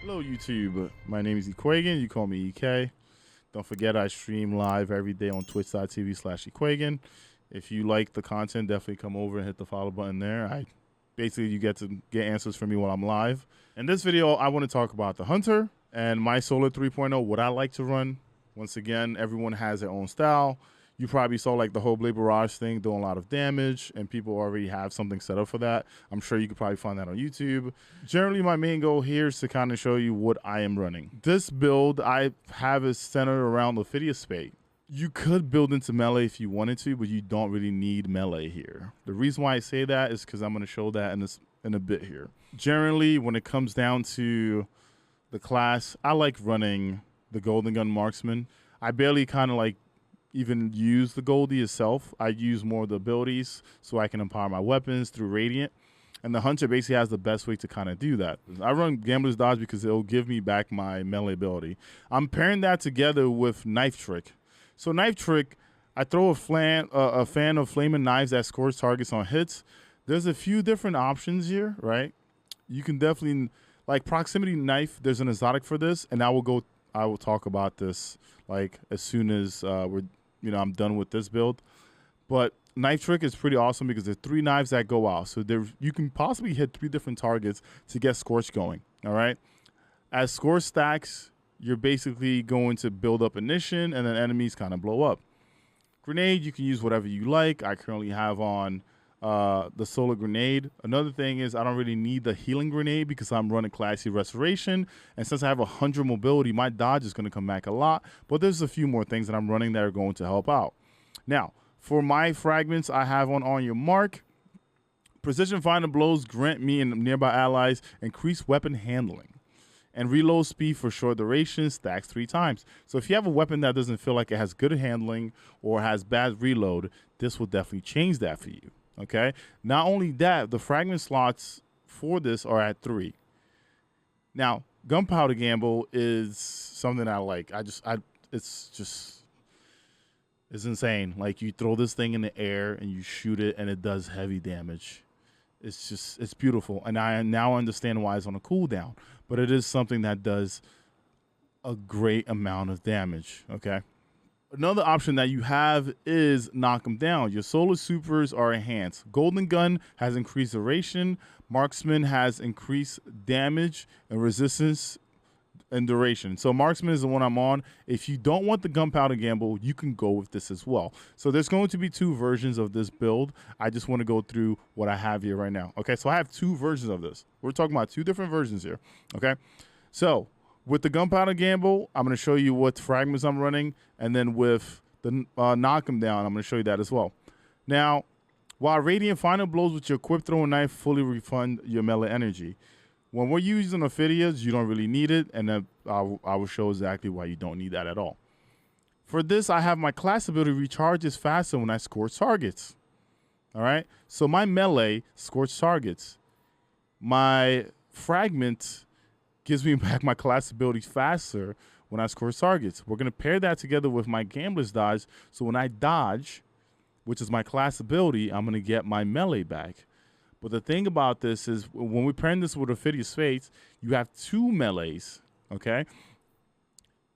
Hello YouTube, my name is Ekuegan, you call me EK. Don't forget I stream live every day on twitch.tv/Ekuegan. If you like the content, definitely come over and hit the follow button there. Basically you get to get answers from me while I'm live. In this video, I want to talk about the Hunter and my Solar 3.0, what I like to run. Once again, everyone has their own style. You probably saw like the whole Blade Barrage thing doing a lot of damage, and people already have something set up for that. I'm sure you could probably find that on YouTube. Generally, my main goal here is to kind of show you what I am running. This build I have is centered around the Spade. You could build into melee if you wanted to, but you don't really need melee here. The reason why I say that is because I'm going to show that in a bit here. Generally, when it comes down to the class, I like running the Golden Gun Marksman. I barely kind of like even use the Goldie itself. I use more of the abilities so I can empower my weapons through Radiant. And the Hunter basically has the best way to kind of do that. I run Gambler's Dodge because it'll give me back my melee ability. I'm pairing that together with Knife Trick. So Knife Trick, I throw a fan of flaming knives that scores targets on hits. There's a few different options here, right? You can definitely, like Proximity Knife, there's an exotic for this, and I will talk about this like as soon as I'm done with this build. But Knife Trick is pretty awesome because there's 3 knives that go out. So you can possibly hit 3 different targets to get Scorch going, all right? As Scorch stacks, you're basically going to build up Ignition, and then enemies kind of blow up. Grenade, you can use whatever you like. I currently have on the Solar Grenade. Another thing is I don't really need the Healing Grenade because I'm running Classy Restoration, and since I have 100 mobility, my dodge is going to come back a lot, but there's a few more things that I'm running that are going to help out. Now, for my fragments, I have on your mark. Precision Final Blows grant me and nearby allies increased weapon handling, and reload speed for short duration stacks 3 times. So if you have a weapon that doesn't feel like it has good handling or has bad reload, this will definitely change that for you. Okay. Not only that, the fragment slots for this are at 3. Now, Gunpowder Gamble is something I like. It's insane. Like, you throw this thing in the air and you shoot it and it does heavy damage. It's beautiful. And I now understand why it's on a cooldown, but it is something that does a great amount of damage. Okay. Another option that you have is knock them down. Your solar supers are enhanced. Golden Gun has increased duration. Marksman has increased damage and resistance and duration. So Marksman is the one I'm on. If you don't want the Gunpowder Gamble, you can go with this as well. So there's going to be 2 versions of this build. I just want to go through what I have here right now. Okay, so I have 2 versions of this. We're talking about 2 different versions here. Okay, so with the Gunpowder Gamble, I'm going to show you what fragments I'm running, and then with the knock them down, I'm going to show you that as well. Now, while Radiant Final Blows with your Quick Throwing Knife fully refund your melee energy, when we're using Ophidias, you don't really need it, and then I will show exactly why you don't need that at all. For this, I have my class ability recharges faster when I scorch targets. All right, so my melee scorch targets. My fragment gives me back my class ability faster when I score targets. We're going to pair that together with my Gambler's Dodge, so when I dodge, which is my class ability, I'm going to get my melee back. But the thing about this is when we're pairing this with Ophidia's Fates, you have 2 melees, okay?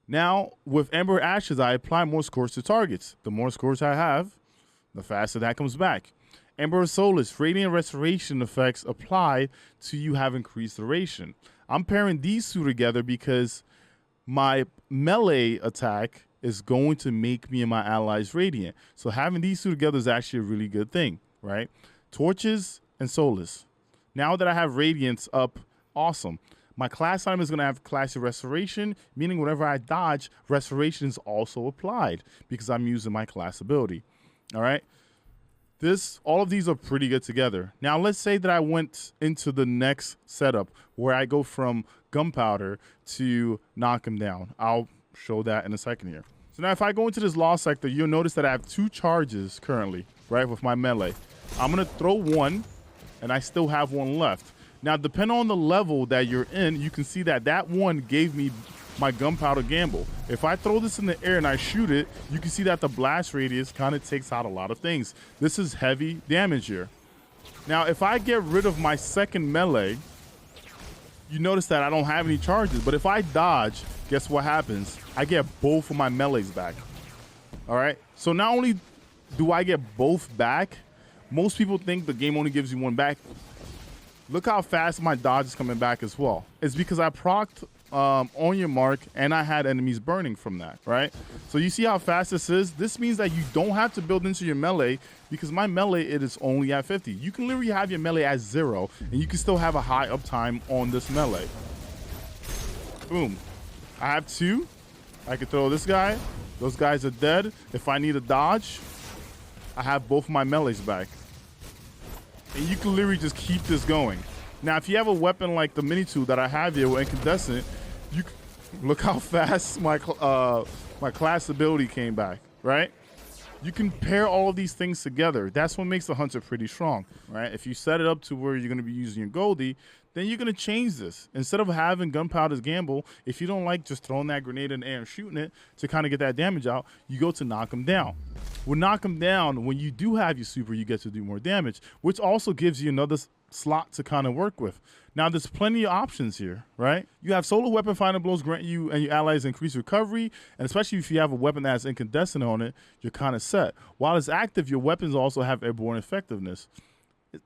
Now, with Ember Ashes, I apply more scores to targets. The more scores I have, the faster that comes back. Ember Solace, Radiant Restoration effects apply to you have increased duration. I'm pairing these 2 together because my melee attack is going to make me and my allies radiant. So having these 2 together is actually a really good thing, right? Torches and Solace. Now that I have Radiance up, awesome. My class item is going to have Classy Restoration, meaning whenever I dodge, Restoration is also applied because I'm using my class ability. All right. All of these are pretty good together. Now, let's say that I went into the next setup where I go from Gunpowder to knock him down. I'll show that in a second here. So now if I go into this Lost Sector, you'll notice that I have 2 charges currently, right, with my melee. I'm going to throw 1, and I still have 1 left. Now, depending on the level that you're in, you can see that that 1 gave me my Gunpowder Gamble. If I throw this in the air and I shoot it, you can see that the blast radius kind of takes out a lot of things. This is heavy damage here. Now, if I get rid of my second melee, you notice that I don't have any charges. But if I dodge, guess what happens? I get both of my melees back. All right? So not only do I get both back, most people think the game only gives you one back. Look how fast my dodge is coming back as well. It's because I procced on your mark, and I had enemies burning from that, right? So you see how fast this is? This means that you don't have to build into your melee, because my melee, it is only at 50. You can literally have your melee at 0, and you can still have a high uptime on this melee. Boom. I have 2. I can throw this guy. Those guys are dead. If I need a dodge, I have both my melees back. And you can literally just keep this going. Now, if you have a weapon like the mini tool that I have here with Incandescent, you look how fast my class ability came back, right? You can pair all of these things together. That's what makes the Hunter pretty strong, right? If you set it up to where you're going to be using your Goldie, then you're going to change this. Instead of having Gunpowder's Gamble, if you don't like just throwing that grenade in the air and shooting it to kind of get that damage out, you go to knock them down. With knock them down, when you do have your super, you get to do more damage, which also gives you another slot to kind of work with. Now, there's plenty of options here, right? You have solo weapon final blows grant you and your allies increased recovery, and especially if you have a weapon that has incandescent on it, you're kind of set. While it's active, your weapons also have airborne effectiveness.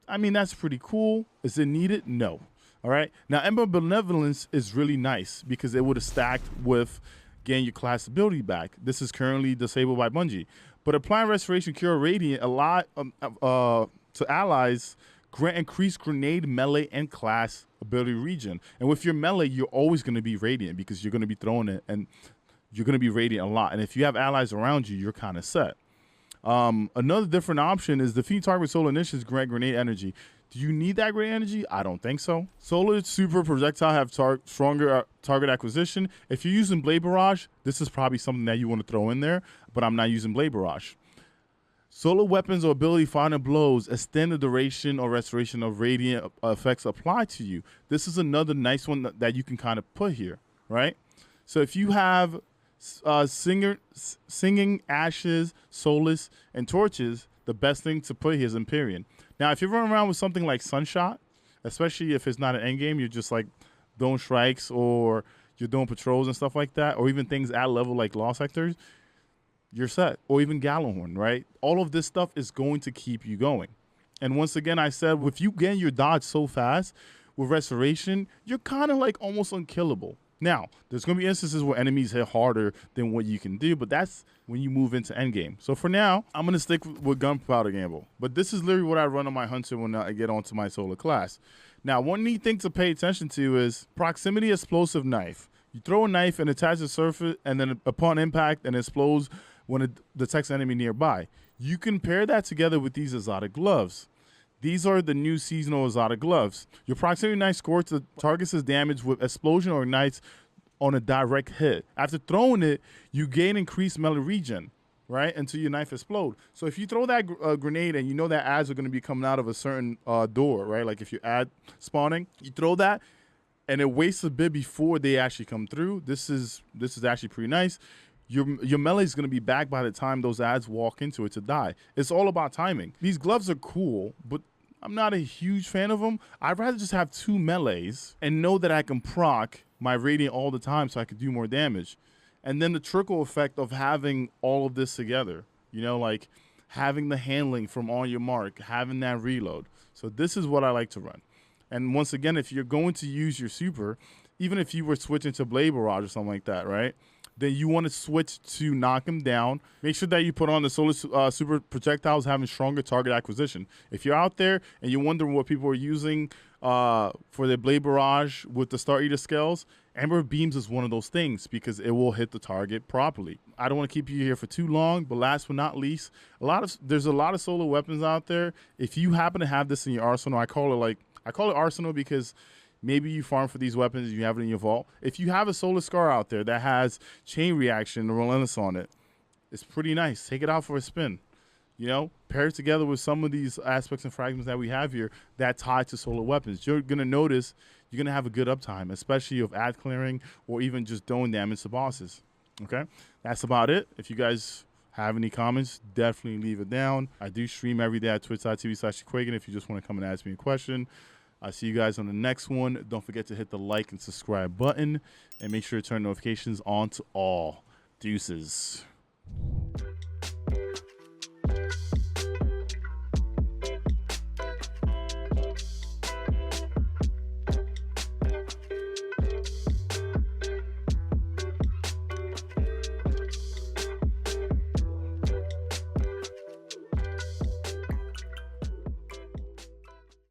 I mean, that's pretty cool. Is it needed? No. All right. Now, Ember Benevolence is really nice because it would have stacked with getting your class ability back. This is currently disabled by Bungie. But applying Restoration Cure Radiant a lot to allies grant increased grenade, melee, and class ability region. And with your melee, you're always going to be radiant because you're going to be throwing it and you're going to be radiant a lot. And if you have allies around you, you're kind of set. Another different option is defeat target solar initiatives grant grenade energy. Do you need that grenade energy? I don't think so. Solar super projectile have stronger target acquisition. If you're using Blade Barrage, this is probably something that you want to throw in there, but I'm not using Blade Barrage. Solar weapons or ability final blows extend the duration or restoration of radiant effects applied to you. This is another nice one that you can kind of put here, right? So if you have Singing, Ashes, Solace, and Torches, the best thing to put here is Empyrean. Now, if you're running around with something like Sunshot, especially if it's not an endgame, you're just like doing strikes or you're doing patrols and stuff like that, or even things at level like Lost Sectors, you're set. Or even Gallowhorn, right? All of this stuff is going to keep you going. And once again, I said, with you getting your dodge so fast with Restoration, you're kind of like almost unkillable. Now, there's going to be instances where enemies hit harder than what you can do, but that's when you move into endgame. So for now, I'm going to stick with Gunpowder Gamble. But this is literally what I run on my Hunter when I get onto my solar class. Now, one neat thing to pay attention to is Proximity Explosive Knife. You throw a knife and attach the surface, and then upon impact, it explodes when it detects an enemy nearby. You can pair that together with these exotic gloves. These are the new seasonal exotic gloves. Your proximity knife scores the target's damage with explosion or ignites on a direct hit. After throwing it, you gain increased melee regen, right, until your knife explodes. So if you throw that grenade and you know that ads are going to be coming out of a certain door, right, like if you ad spawning, you throw that and it wastes a bit before they actually come through. This is actually pretty nice. Your melee is going to be back by the time those ads walk into it to die. It's all about timing. These gloves are cool, but I'm not a huge fan of them. I'd rather just have 2 melees and know that I can proc my radiant all the time so I can do more damage. And then the trickle effect of having all of this together, you know, like having the handling from on your mark, having that reload. So this is what I like to run. And once again, if you're going to use your super, even if you were switching to Blade Barrage or something like that, right? Then you want to switch to knock him down. Make sure that you put on the solar super projectiles having stronger target acquisition. If you're out there and you're wondering what people are using for their Blade Barrage with the Star Eater scales, Ember Beams is one of those things because it will hit the target properly. I don't want to keep you here for too long, but last but not least, there's a lot of solar weapons out there. If you happen to have this in your arsenal, I call it arsenal because maybe you farm for these weapons, you have it in your vault. If you have a Solar Scar out there that has Chain Reaction or Relentless on it, it's pretty nice. Take it out for a spin. You know, pair it together with some of these aspects and fragments that we have here that tie to solar weapons. You're going to notice you're going to have a good uptime, especially of ad clearing or even just doing damage to bosses. Okay? That's about it. If you guys have any comments, definitely leave it down. I do stream every day at twitch.tv/Ekuegan if you just want to come and ask me a question. I'll see you guys on the next one. Don't forget to hit the like and subscribe button, and make sure to turn notifications on to all. Deuces.